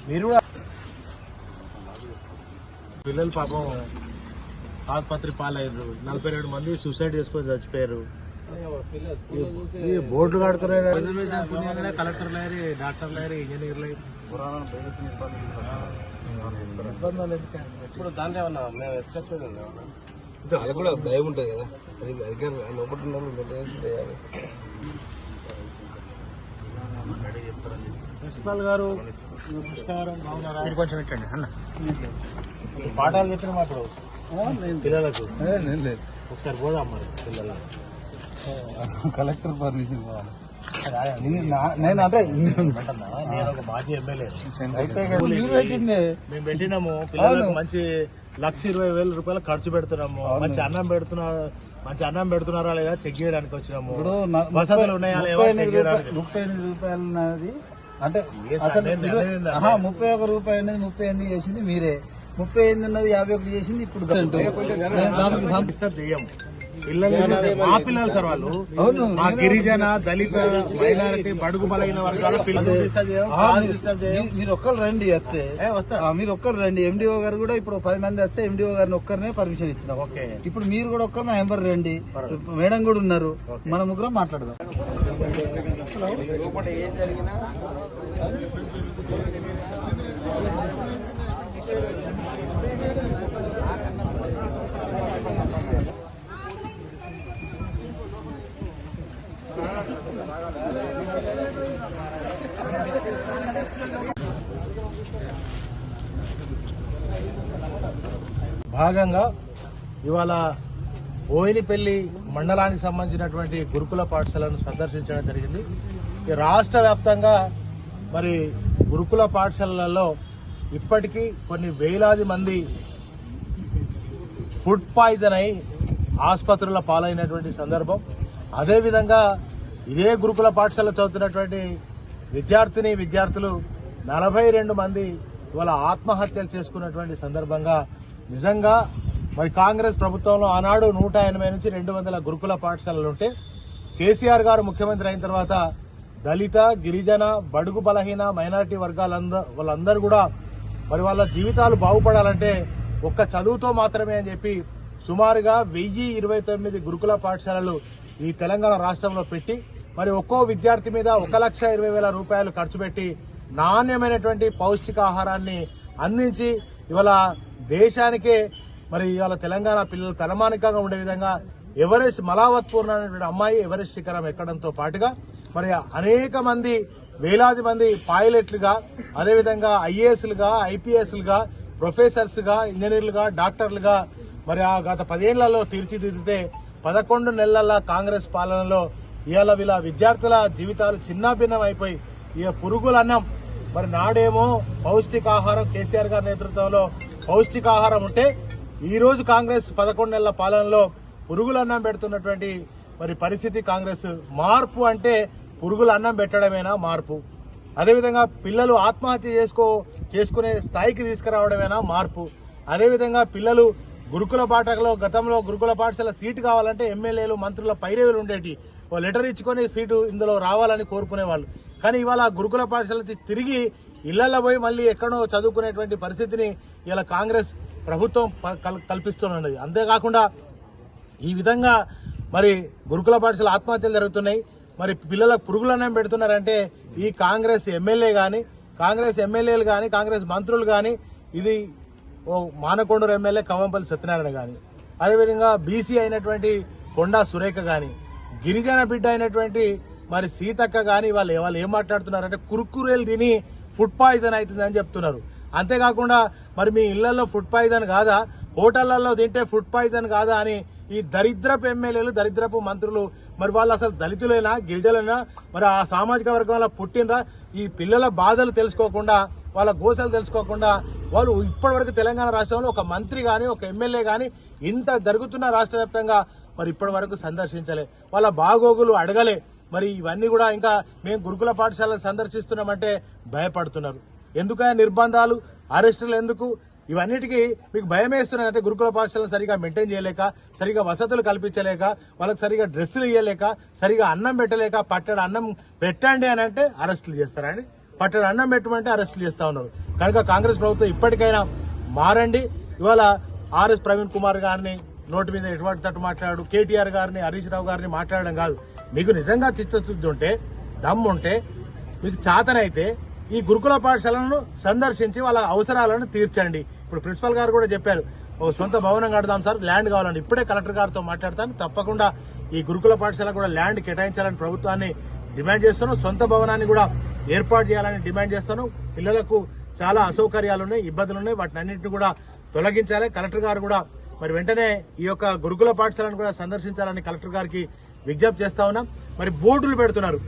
మీరు కూడా పిల్లలు పాపం ఆసుపత్రి పాలయ్యారు. 42 మంది సూసైడ్ చేసుకొని చచ్చిపోయారు. ఈ బోర్డులు కడుతున్నారు. కలెక్టర్లు అయ్యారు, డాక్టర్లు అయ్యారు, ఇంజనీర్లు అయ్యారు. ఇప్పుడు దాంట్లో ఏమన్నా మేము ఎత్తుకొచ్చేది వాళ్ళకి కూడా భయం ఉంటుంది కదా. అది అధికారులు లోపల చేయాలి. ప్రిన్సిపాల్ గారు కొంచెం పెట్టండి అన్న. పాఠాలు చెప్పిన అప్పుడు పిల్లలకు ఒకసారి పోదాం మరి పిల్లలు. కలెక్టర్ పర్మిషన్ కావాలి. నేను అంటే నేను ఒక మాజీ ఎమ్మెల్యే. మేము పెట్టినాము పిల్లలకు మంచి 1,20,000 రూపాయలు ఖర్చు పెడుతున్నాము. మంచి అన్నం పెడుతున్నారా లేదా చెక్ చేయడానికి వచ్చినాము. వసతులు ఉన్నాయా లేవా చెక్ చేయడానికి. 38 రూపాయలు అంటే 31 రూపాయలు అనేది 38 చేసింది మీరే. 38 ఉన్నది 51 చేసింది. ఇప్పుడు డిస్టర్బ్ చెయ్యము. పిల్లలు మా పిల్లలు సార్ వాళ్ళు. మా గిరిజన, దళిత, మైనారిటీ, బడుగు బలైన వర్గాల పిల్లలు మీరు ఒక్కరు రండి వస్తే మీరు ఒక్కరు రండి. ఎండిఓ గారు కూడా ఇప్పుడు 10 మంది వస్తే ఎండిఓ గారిని ఒక్కరినే పర్మిషన్ ఇచ్చినాం. ఓకే, ఇప్పుడు మీరు కూడా ఒక్కరు నా నెంబర్ రండి. మేడం కూడా ఉన్నారు, మన ముగ్గురం మాట్లాడదాం. ఏం జరిగినా భాగంగా ఇవాళ బోయినపల్లి మండలానికి సంబంధించినటువంటి గురుకుల పాఠశాలను సందర్శించడం జరిగింది. ఈ రాష్ట్ర వ్యాప్తంగా మరి గురుకుల పాఠశాలలలో ఇప్పటికీ కొన్ని వేలాది మంది ఫుడ్ పాయిజన్ అయి ఆసుపత్రుల పాలైనటువంటి సందర్భం. అదేవిధంగా ఇదే గురుకుల పాఠశాల చదువుతున్నటువంటి విద్యార్థులు 42 మంది ఇవాళ ఆత్మహత్యలు చేసుకున్నటువంటి సందర్భంగా నిజంగా మరి కాంగ్రెస్ ప్రభుత్వంలో ఆనాడు 180 నుంచి 200 గురుకుల పాఠశాలలు ఉంటే కేసీఆర్ గారు ముఖ్యమంత్రి అయిన తర్వాత దళిత, గిరిజన, బడుగు బలహీన, మైనారిటీ వాళ్ళందరూ కూడా మరి వాళ్ళ జీవితాలు బాగుపడాలంటే ఒక్క చదువుతో మాత్రమే అని చెప్పి సుమారుగా 1029 గురుకుల పాఠశాలలు ఈ తెలంగాణ రాష్ట్రంలో పెట్టి మరి ఒక్కో విద్యార్థి మీద 1,20,000 రూపాయలు ఖర్చు పెట్టి నాణ్యమైనటువంటి పౌష్టికాహారాన్ని అందించి ఇవాళ దేశానికే మరి ఇవాళ తెలంగాణ పిల్లలు తలమానికంగా ఉండే విధంగా ఎవరెస్ట్ మలావత్పూర్ అనేటువంటి అమ్మాయి ఎవరెస్ట్ శిఖరం ఎక్కడంతో పాటుగా మరి అనేక మంది వేలాది మంది పైలట్లుగా, అదేవిధంగా ఐఏఎస్లుగా, ఐపీఎస్లుగా, ప్రొఫెసర్స్గా, ఇంజనీర్లుగా, డాక్టర్లుగా మరి ఆ గత 10 ఏళ్లలో తీర్చిదిద్దితే 11 నెలల కాంగ్రెస్ పాలనలో ఇవాళ వీళ్ళ విద్యార్థుల జీవితాలు చిన్నాభిన్నం అయిపోయి ఇక పురుగులన్నం. మరి నాడేమో పౌష్టికాహారం కేసీఆర్ గారి నేతృత్వంలో పౌష్టికాహారం ఉంటే ఈ రోజు కాంగ్రెస్ 11 నెలల పాలనలో పురుగులన్నం పెడుతున్నటువంటి మరి పరిస్థితి కాంగ్రెస్. మార్పు అంటే పురుగుల అన్నం పెట్టడమేనా మార్పు? అదేవిధంగా పిల్లలు ఆత్మహత్య చేసుకునే స్థాయికి తీసుకురావడమేనా మార్పు? అదేవిధంగా పిల్లలు గురుకుల పాఠశాలలో గతంలో గురుకుల పాఠశాల సీటు కావాలంటే ఎమ్మెల్యేలు, మంత్రుల పైరేవులు ఉండేటి. ఓ లెటర్ ఇచ్చుకొని సీటు ఇందులో రావాలని కోరుకునేవాళ్ళు. కానీ ఇవాళ గురుకుల పాఠశాల తిరిగి ఇళ్లలో పోయి మళ్ళీ ఎక్కడో చదువుకునేటువంటి పరిస్థితిని ఇలా కాంగ్రెస్ ప్రభుత్వం కల్పిస్తున్నది. అంతేకాకుండా ఈ విధంగా మరి గురుకుల పాఠశాల ఆత్మహత్యలు జరుగుతున్నాయి. మరి పిల్లలకు పురుగులన్నం పెడుతున్నారంటే ఈ కాంగ్రెస్ ఎమ్మెల్యే కానీ, కాంగ్రెస్ ఎమ్మెల్యేలు కానీ, కాంగ్రెస్ మంత్రులు కానీ, ఇది ఓ మానకొండూరు ఎమ్మెల్యే కవంపల్లి సత్యనారాయణ కానీ, అదేవిధంగా బీసీ అయినటువంటి కొండా సురేఖ కానీ, గిరిజన బిడ్డ అయినటువంటి మరి సీతక్క కానీ వాళ్ళు ఏం మాట్లాడుతున్నారంటే కురుకురేలు తిని ఫుడ్ పాయిజన్ అవుతుందని చెప్తున్నారు. అంతేకాకుండా మరి మీ ఇళ్లలో ఫుడ్ పాయిజన్ కాదా, హోటళ్లలో తింటే ఫుడ్ పాయిజన్ కాదా అని ఈ దరిద్రపు ఎమ్మెల్యేలు, దరిద్రపు మంత్రులు మరి వాళ్ళు అసలు దళితులైనా, గిరిజనులైనా, మరి ఆ సామాజిక వర్గంలో పుట్టినరా? ఈ పిల్లల బాధలు తెలుసుకోకుండా, వాళ్ళ గోసలు తెలుసుకోకుండా వాళ్ళు ఇప్పటివరకు తెలంగాణ రాష్ట్రంలో ఒక మంత్రి కానీ, ఒక ఎమ్మెల్యే కానీ ఇంత జరుగుతున్న రాష్ట్ర వ్యాప్తంగా మరి ఇప్పటి వరకు సందర్శించలే, వాళ్ళ బాగోగులు అడగలే. మరి ఇవన్నీ కూడా ఇంకా మేము గురుకుల పాఠశాలను సందర్శిస్తున్నామంటే భయపడుతున్నారు. ఎందుకని నిర్బంధాలు, అరెస్టులు ఎందుకు? ఇవన్నిటికీ మీకు భయం వేస్తున్నది. అంటే గురుకుల పాఠశాలను సరిగా మెయింటైన్ చేయలేక, సరిగా వసతులు కల్పించలేక, వాళ్ళకి సరిగా డ్రెస్సులు ఇవ్వలేక, సరిగా అన్నం పెట్టలేక, పట్టెడు అన్నం పెట్టండి అని అంటే అరెస్టులు చేస్తారండి. పట్టెడు అన్నం పెట్టమంటే అరెస్టులు చేస్తా ఉన్నారు. కనుక కాంగ్రెస్ ప్రభుత్వం ఇప్పటికైనా మారండి. ఇవాళ ఆర్ఎస్ ప్రవీణ్ కుమార్ గారిని నోటి మీద ఎటువంటి తట్టు మాట్లాడు, కేటీఆర్ గారిని, హరీష్ రావు గారిని మాట్లాడడం కాదు. మీకు నిజంగా చిత్తశుద్ధి ఉంటే, దమ్ముంటే, మీకు చాతనైతే ఈ గురుకుల పాఠశాలను సందర్శించి వాళ్ళ అవసరాలను తీర్చండి. ఇప్పుడు ప్రిన్సిపల్ గారు కూడా చెప్పారు, ఓ సొంత భవనం కడదాం సార్, ల్యాండ్ కావాలండి. ఇప్పుడే కలెక్టర్ గారితో మాట్లాడతాను, తప్పకుండా ఈ గురుకుల పాఠశాల కూడా ల్యాండ్ కేటాయించాలని ప్రభుత్వాన్ని డిమాండ్ చేస్తున్నాం. సొంత భవనాన్ని కూడా ఏర్పాటు చేయాలని డిమాండ్ చేస్తాను. పిల్లలకు చాలా అసౌకర్యాలున్నాయి, ఇబ్బందులున్నాయి, వాటిని అన్నింటినీ కూడా తొలగించాలి. కలెక్టర్ గారు కూడా మరి వెంటనే ఈ యొక్క గురుకుల పాఠశాలను కూడా సందర్శించాలని కలెక్టర్ గారికి విజ్ఞప్తి చేస్తా ఉన్నాం. మరి బోర్డులు పెడుతున్నారు,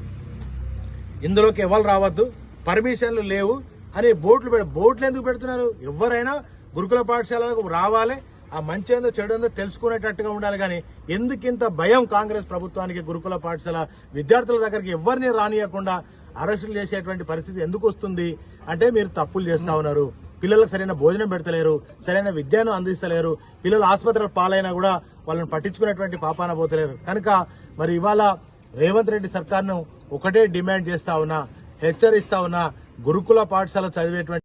ఇందులోకి ఎవరు రావద్దు, పర్మిషన్లు లేవు అని బోర్డులు ఎందుకు పెడుతున్నారు? ఎవరైనా గురుకుల పాఠశాలకు రావాలి, ఆ మంచి ఏందో చెడు ఏందో తెలుసుకునేటట్టుగా ఉండాలి. కానీ ఎందుకింత భయం కాంగ్రెస్ ప్రభుత్వానికి? గురుకుల పాఠశాల విద్యార్థుల దగ్గరికి ఎవరిని రానియకుండా అరెస్టులు చేసేటువంటి పరిస్థితి ఎందుకు వస్తుంది అంటే మీరు తప్పులు చేస్తా ఉన్నారు. పిల్లలకు సరైన భోజనం పెడతలేరు, సరైన విద్యను అందిస్తలేరు. పిల్లలు ఆసుపత్రుల పాలైనా కూడా వాళ్ళని పట్టించుకునేటువంటి పాపాన పోతలేరు. కనుక మరి ఇవాళ రేవంత్ రెడ్డి సర్కార్ను ఒకటే డిమాండ్ చేస్తా ఉన్నా, హెచ్చరిస్తా ఉన్నా, గురుకుల పాఠశాల చదివేటువంటి